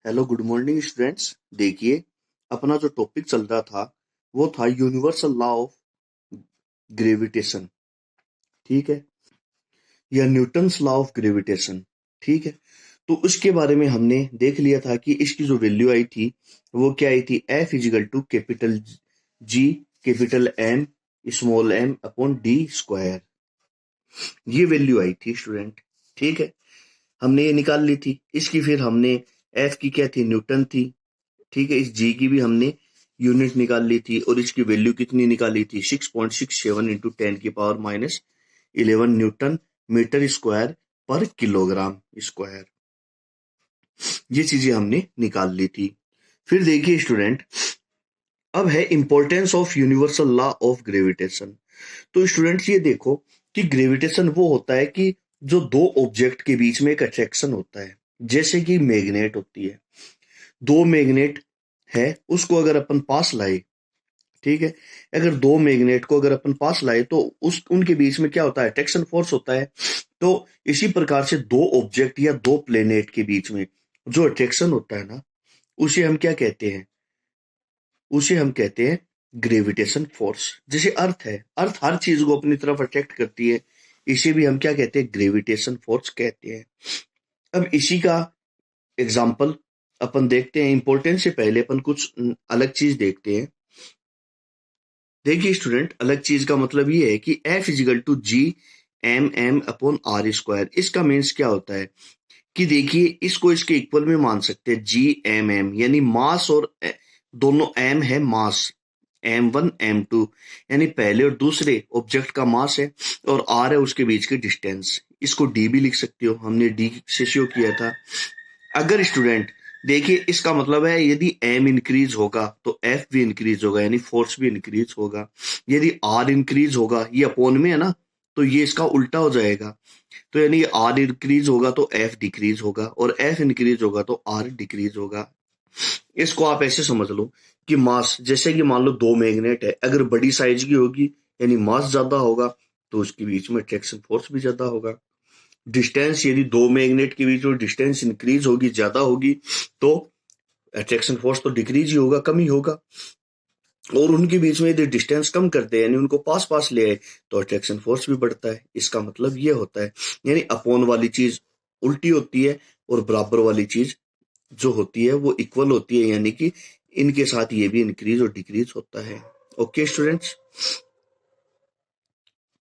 Hello good morning students. देखिए, अपना जो टॉपिक चल रहा था वो था यूनिवर्सल लॉ ऑफ ग्रेविटेशन। ठीक है, या न्यूटन्स लॉ ऑफ ग्रेविटेशन। ठीक है, तो उसके बारे में हमने देख लिया था कि इसकी जो वैल्यू आई थी वो क्या आई थी, F is equal to capital G capital M small m upon d square. ये वैल्यू आई थी स्टूडेंट। ठीक है, हमने ये निकाल ली थी। इसकी फिर हमने एफ की क्या थी, न्यूटन थी। ठीक है, इस जी की भी हमने यूनिट निकाल ली थी और इसकी वैल्यू कितनी निकाली थी, 6.67 इंटू 10 की पावर -11 न्यूटन मीटर स्क्वायर पर किलोग्राम स्क्वायर। ये चीजें हमने निकाल ली थी। फिर देखिए स्टूडेंट, अब है importance of universal law of gravitation. तो स्टूडेंट्स ये देखो कि ग्रेविटेशन वो होता है कि जो दो ऑब्जेक्ट के बीच में एक अट्रैक्शन होता है। जैसे कि मैग्नेट होती है, दो मैग्नेट है, उसको अगर अपन पास लाए, ठीक है, अगर दो मैग्नेट को अगर अपन पास लाए तो उस उनके बीच में क्या होता है, अट्रैक्शन फोर्स होता है। तो इसी प्रकार से दो ऑब्जेक्ट या दो प्लेनेट के बीच में जो अट्रैक्शन होता है ना, उसे हम क्या कहते हैं, उसे हम कहते हैं ग्रेविटेशन फोर्स। जैसे अर्थ है, अर्थ हर चीज को अपनी तरफ अट्रैक्ट करती है, इसे भी हम क्या कहते हैं, ग्रेविटेशन फोर्स कहते हैं। अब इसी का एग्जाम्पल अपन देखते हैं। इंपॉर्टेंस से पहले अपन कुछ अलग चीज देखते हैं। देखिए स्टूडेंट, अलग चीज का मतलब ये है कि F is equal to G M m upon r square. इसका मीन्स क्या होता है कि देखिए, इसको इसके इक्वल में मान सकते हैं, जी एम एम यानी मास और दोनों एम है मास, m1 m2 यानी पहले और दूसरे ऑब्जेक्ट का मास है, और r है उसके बीच की डिस्टेंस। इसको d भी लिख सकते हो, हमने d से शो किया था। अगर स्टूडेंट देखिए, इसका मतलब है यदि m इंक्रीज होगा तो f भी इंक्रीज होगा, यानी फोर्स भी इंक्रीज होगा। यदि r इंक्रीज होगा, ये अपोन में है ना, तो ये इसका उल्टा हो जाएगा। तो यानी r इंक्रीज होगा तो f डिक्रीज होगा, और f इंक्रीज होगा तो r डिक्रीज होगा। इसको आप ऐसे समझ लो कि मास, जैसे कि मान लो दो मैग्नेट है, अगर बड़ी साइज की होगी यानी मास ज्यादा होगा, तो उसके बीच में अट्रैक्शन फोर्स भी ज्यादा होगा। डिस्टेंस, यदि दो मैग्नेट के बीच में डिस्टेंस इंक्रीज होगी, ज्यादा होगी, तो अट्रैक्शन फोर्स तो डिक्रीज ही होगा, कम ही होगा। और उनके बीच में यदि डिस्टेंस कम करते हैं, यानी उनको पास पास ले आए, तो अट्रैक्शन फोर्स भी बढ़ता है। इसका मतलब ये होता है, यानी अपोन वाली चीज उल्टी होती है और बराबर वाली चीज जो होती है वो इक्वल होती है, यानी कि इनके साथ ये भी इंक्रीज और डिक्रीज होता है। ओके स्टूडेंट्स,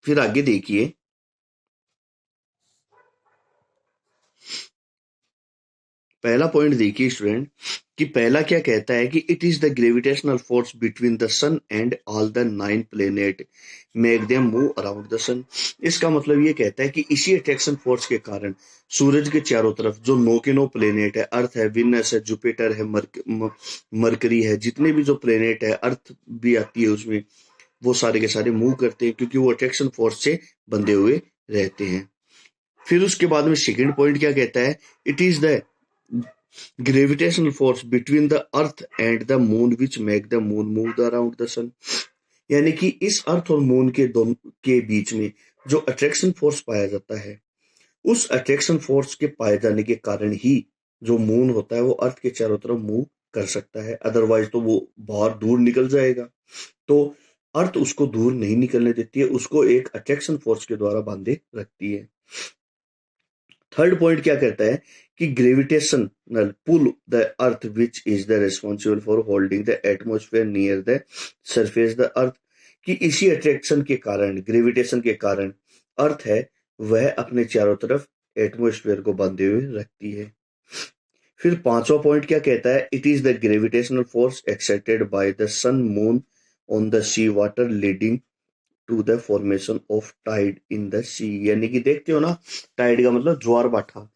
फिर आगे देखिए। पहला पॉइंट देखिए स्टूडेंट, कि पहला क्या कहता है कि it is the gravitational force between the sun and all the 9 planet make them move around the sun. इसका मतलब ये कहता है कि इसी अट्रैक्शन फोर्स के कारण सूरज के चारों तरफ जो 9 के 9 प्लेनेट है, अर्थ है, विनस है, जुपिटर है, मरकरी है, जितने भी जो प्लेनेट है, अर्थ भी आती है उसमें, वो सारे के सारे मूव करते हैं, क्योंकि वो अट्रैक्शन फोर्स से बंधे हुए रहते हैं। फिर उसके बाद में सेकंड पॉइंट क्या कहता है, it is the gravitational force between the earth and the moon which make the moon move around the sun. यानी कि इस अर्थ और मून के दोनों के बीच में जो अट्रैक्शन फोर्स पाया जाता है, उस अट्रैक्शन फोर्स के पाए जाने के कारण ही जो मून होता है वो अर्थ के चारों तरफ मूव कर सकता है, अदरवाइज तो वो बाहर दूर निकल जाएगा। तो अर्थ उसको दूर नहीं निकलने देती है, उसको एक अट्रैक्शन फोर्स के द्वारा बांधे रखती है। थर्ड पॉइंट क्या कहता है कि gravitational pull the earth which is the responsible for holding the atmosphere near the surface the earth. कि इसी अट्रैक्शन के कारण, ग्रेविटेशन के कारण अर्थ है वह अपने चारों तरफ एटमोस्फेयर को बांधे हुए रखती है। फिर पांचवा पॉइंट क्या कहता है, it is the gravitational force exerted by the sun moon on the sea water leading to the formation of tide in the sea. यानी कि देखते हो ना, टाइड का मतलब ज्वार भाटा।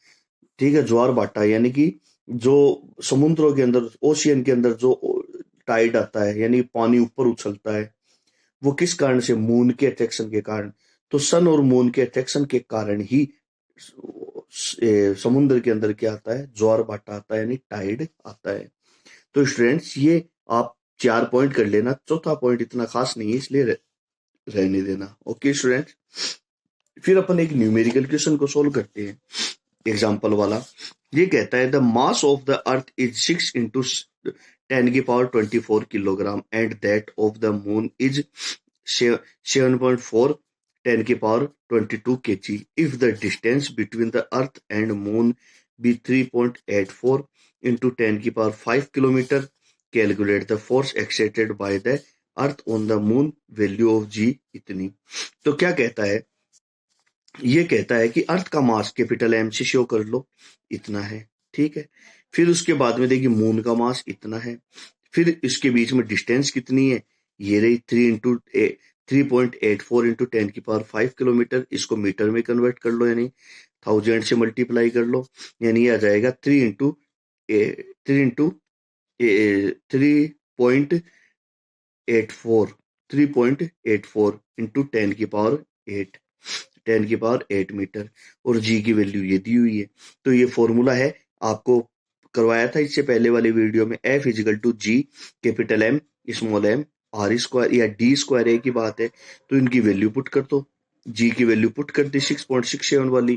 ठीक है, ज्वार भाटा यानी कि जो समुद्रों के अंदर, ओशियन के अंदर जो टाइड आता है, यानी पानी ऊपर उछलता है, वो किस कारण से, मून के अट्रैक्शन के कारण। तो सन और मून के अट्रैक्शन के कारण ही समुद्र के अंदर क्या आता है, ज्वार भाटा आता है, यानी टाइड आता है। तो स्टूडेंट्स, ये आप 4 पॉइंट कर लेना, चौथा पॉइंट इतना खास नहीं है, इसलिए रहने देना। ओके स्टूडेंट, फिर अपन एक न्यूमेरिकल क्वेश्चन को सोल्व करते हैं। एग्जाम्पल वाला, ये कहता है the mass of the earth is 6 into 10 की power 24 kilogram and that of the moon is 7.4 10 की power 22 kg. If the distance between the earth and moon be 3.84 into 10 की power 5 kilometer, calculate the force exerted by the earth on the moon, value of g इतनी। तो क्या कहता है, ये कहता है कि अर्थ का मास कैपिटल एम से शो कर लो, इतना है, ठीक है। फिर उसके बाद में देखिए मून का मास इतना है, फिर इसके बीच में डिस्टेंस कितनी है, ये रही 3.84 इंटू 10 की पावर 5 किलोमीटर। इसको मीटर में कन्वर्ट कर लो, यानी 1000 से मल्टीप्लाई कर लो, यानी आ जाएगा 3.84 इंटू 10 की पावर 8 मीटर, और जी की वैल्यू ये दी हुई है। तो ये फॉर्मूला है, आपको करवाया था इससे पहले वाले वीडियो में, F is equal to G capital M small m r square या डी स्क्वायर, एक ही बात है। तो इनकी वैल्यू पुट कर दो, जी की वैल्यू पुट कर दी 6.67 वाली,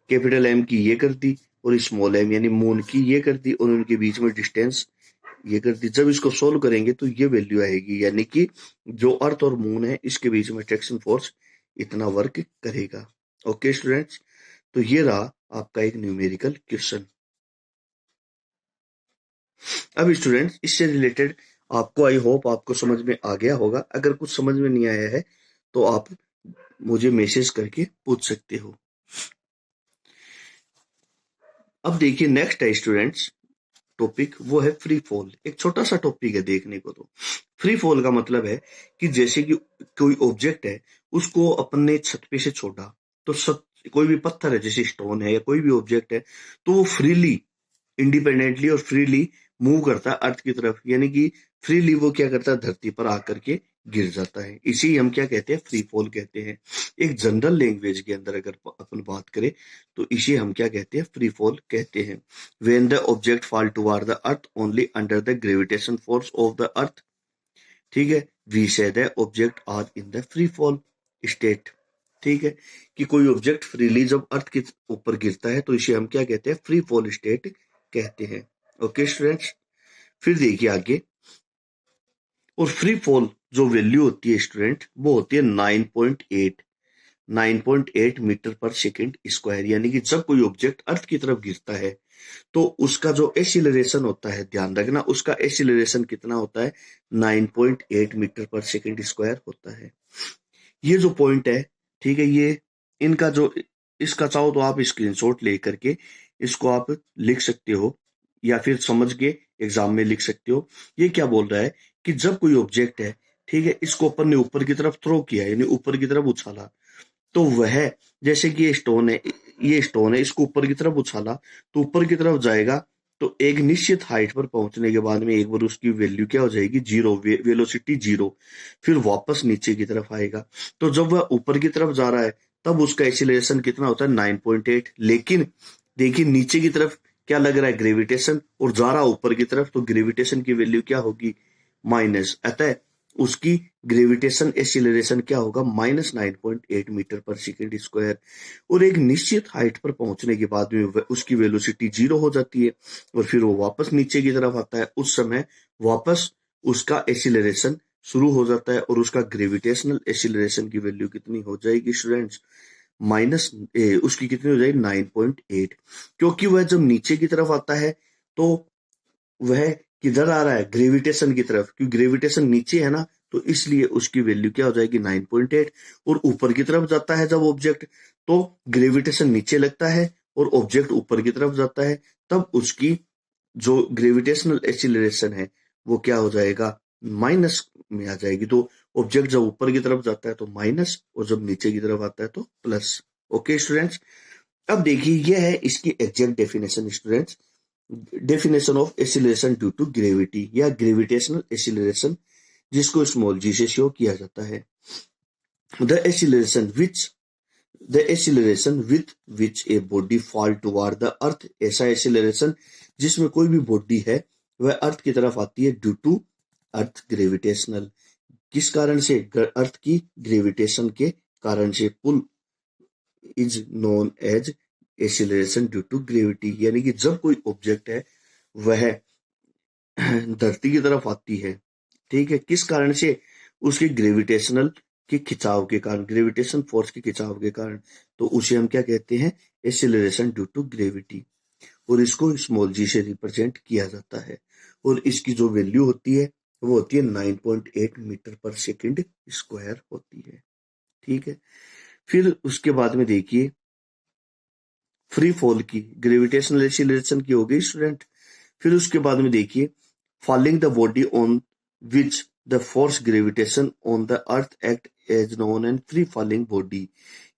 कैपिटल एम की ये कर दी, और स्मॉल एम यानी मून की ये कर दी, और उनके बीच में डिस्टेंस ये कर दी। जब इसको सोल्व करेंगे तो ये वैल्यू आएगी, यानी कि जो अर्थ और मून है इसके बीच में अट्रैक्शन फोर्स इतना वर्क करेगा। ओके स्टूडेंट्स, तो ये रहा आपका एक न्यूमेरिकल क्वेश्चन। अब स्टूडेंट्स इससे रिलेटेड आपको, आई होप आपको समझ में आ गया होगा। अगर कुछ समझ में नहीं आया है तो आप मुझे मैसेज करके पूछ सकते हो। अब देखिए नेक्स्ट है स्टूडेंट्स टॉपिक, वो है फ्री फॉल। एक छोटा सा टॉपिक है देखने को। तो फ्री फॉल का मतलब है कि जैसे कि कोई ऑब्जेक्ट है, उसको अपन ने छत पे से छोड़ा, तो कोई भी पत्थर है जैसे स्टोन है या कोई भी ऑब्जेक्ट है, तो वो फ्रीली इंडिपेंडेंटली और फ्रीली मूव करता है अर्थ की तरफ, यानी कि फ्रीली वो क्या करता है, धरती पर आकर के गिर जाता है। इसी हम क्या कहते हैं, फ्री फॉल कहते हैं। एक जनरल लैंग्वेज के अंदर अगर अपन बात करें तो इसे हम क्या कहते हैं, फ्री फॉल कहते हैं। When the object fall toward the earth only under the gravitation force of the earth, ठीक है, we say the object are in the free fall state. ठीक है, कि कोई ऑब्जेक्ट फ्रीली जब अर्थ के ऊपर गिरता है तो इसे हम क्या कहते हैं, फ्री फॉल स्टेट कहते हैं। ओके स्टूडेंट्स, फिर देखिए आगे, और फ्री फॉल जो वैल्यू होती है स्टूडेंट, वो होती है 9.8 मीटर पर सेकेंड स्क्वायर, यानी कि जब कोई ऑब्जेक्ट अर्थ की तरफ गिरता है तो उसका जो एक्सीलरेशन होता है, ध्यान रखना, उसका एक्सीलरेशन कितना होता है, 9.8 मीटर पर सेकेंड स्क्वायर होता है। ये जो पॉइंट है, ठीक है, ये इनका जो, इसका चाहो तो आप स्क्रीनशॉट ले करके इसको आप लिख सकते हो, या फिर समझ के एग्जाम में लिख सकते हो। ये क्या बोल रहा है कि जब कोई ऑब्जेक्ट है, ठीक है, इसको अपन ने ऊपर की तरफ थ्रो किया, यानी ऊपर की तरफ उछाला, तो वह, जैसे कि ये स्टोन है, इसको ऊपर की तरफ उछाला तो ऊपर की तरफ जाएगा, तो एक निश्चित हाइट पर पहुंचने के बाद में एक बार उसकी वैल्यू क्या हो जाएगी, जीरो, वेलोसिटी जीरो, फिर वापस नीचे की तरफ आएगा। तो जब वह ऊपर की तरफ जा रहा है तब उसका एक्सीलरेशन कितना होता है, 9.8। लेकिन देखिए नीचे की तरफ क्या लग रहा है, ग्रेविटेशन, और जा रहा ऊपर की तरफ, तो ग्रेविटेशन की वैल्यू क्या होगी, माइनस। अतः उसकी ग्रेविटेशन एक्सीलरेशन क्या होगा, -9.8 मीटर पर सेकेंड स्क्वायर, और एक निश्चित हाइट पर पहुंचने के बाद में उसकी वेलोसिटी जीरो हो जाती है, और फिर वो वापस नीचे की तरफ आता है। उस समय वापस उसका एक्सीलरेशन शुरू हो जाता है, और उसका ग्रेविटेशनल एक्सीलरेशन की वैल्यू कितनी हो जाएगी स्टूडेंट्स, उसकी कितनी हो जाएगी, 9.8। क्योंकि वह जब नीचे की तरफ आता है तो वह किधर आ रहा है, ग्रेविटेशन की तरफ, क्योंकि ग्रेविटेशन नीचे है ना, तो इसलिए उसकी वैल्यू क्या हो जाएगी, 9.8। और ऊपर की तरफ जाता है जब ऑब्जेक्ट, तो ग्रेविटेशन नीचे लगता है और ऑब्जेक्ट ऊपर की तरफ जाता है, तब उसकी जो ग्रेविटेशनल एक्सीलरेशन है वो क्या हो जाएगा, माइनस में आ जाएगी। तो ऑब्जेक्ट जब ऊपर की तरफ जाता है तो माइनस, और जब नीचे की तरफ आता है तो प्लस। ओके स्टूडेंट्स, अब देखिए यह है इसकी exact definition students, definition of acceleration due to gravity या ग्रेविटेशनल एक्सीलरेशन, जिसको स्मॉल जी से शो किया जाता है। The acceleration with which a body fall toward the earth, ऐसा एक्सीलरेशन जिसमें कोई भी बॉडी है वह अर्थ की तरफ आती है, ड्यू टू अर्थ ग्रेविटेशनल, किस कारण से, अर्थ की ग्रेविटेशन के कारण से, pull is known as acceleration due to gravity, यानी कि जब कोई ऑब्जेक्ट है वह धरती की तरफ आती है, ठीक है, किस कारण से, उसके ग्रेविटेशनल के खिंचाव के कारण, ग्रेविटेशन फोर्स के खिंचाव के कारण, तो उसे हम क्या कहते हैं, एक्सीलरेशन ड्यू टू ग्रेविटी। और इसको स्मॉल जी से रिप्रेजेंट किया जाता है, और इसकी जो वैल्यू होती है वो होती है 9.8 मीटर पर सेकंड स्क्वायर होती है, ठीक है। फिर उसके बाद में देखिए फ्री फॉल की, ग्रेविटेशनल एक्सीलरेशन की हो गई स्टूडेंट। फिर उसके बाद में देखिए falling the body on which the force gravitation on the earth act as known and free falling body,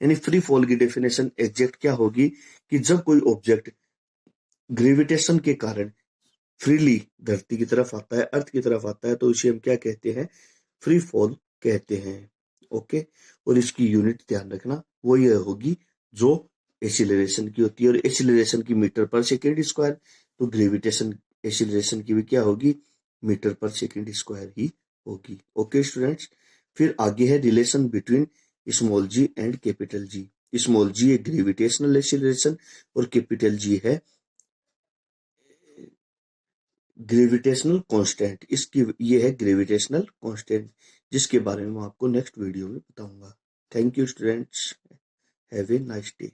यानी फ्री फॉल की डेफिनेशन एग्जैक्ट क्या होगी कि जब कोई ऑब्जेक्ट ग्रेविटेशन के कारण फ्रीली धरती की तरफ आता है, अर्थ की तरफ आता है, तो इसे हम क्या कहते हैं, फ्री फॉल कहते हैं। ओके, और इसकी यूनिट ध्यान रखना वो ये होगी जो एक्सीलरेशन की होती है, और एक्सीलरेशन की मीटर पर सेकेंड स्क्वायर, तो ग्रेविटेशन एक्सीलरेशन की भी क्या होगी, मीटर पर सेकेंड स्क्वायर ही होगी। ओके स्टूडेंट्स, फिर आगे है relation between small G and capital G. Small G है ग्रेविटेशनल एक्सीलरेशन और कैपिटल जी है ग्रेविटेशनल कांस्टेंट। इसकी ये है ग्रेविटेशनल कांस्टेंट, जिसके बारे में मैं आपको नेक्स्ट वीडियो में बताऊंगा। Thank you students, have a nice day.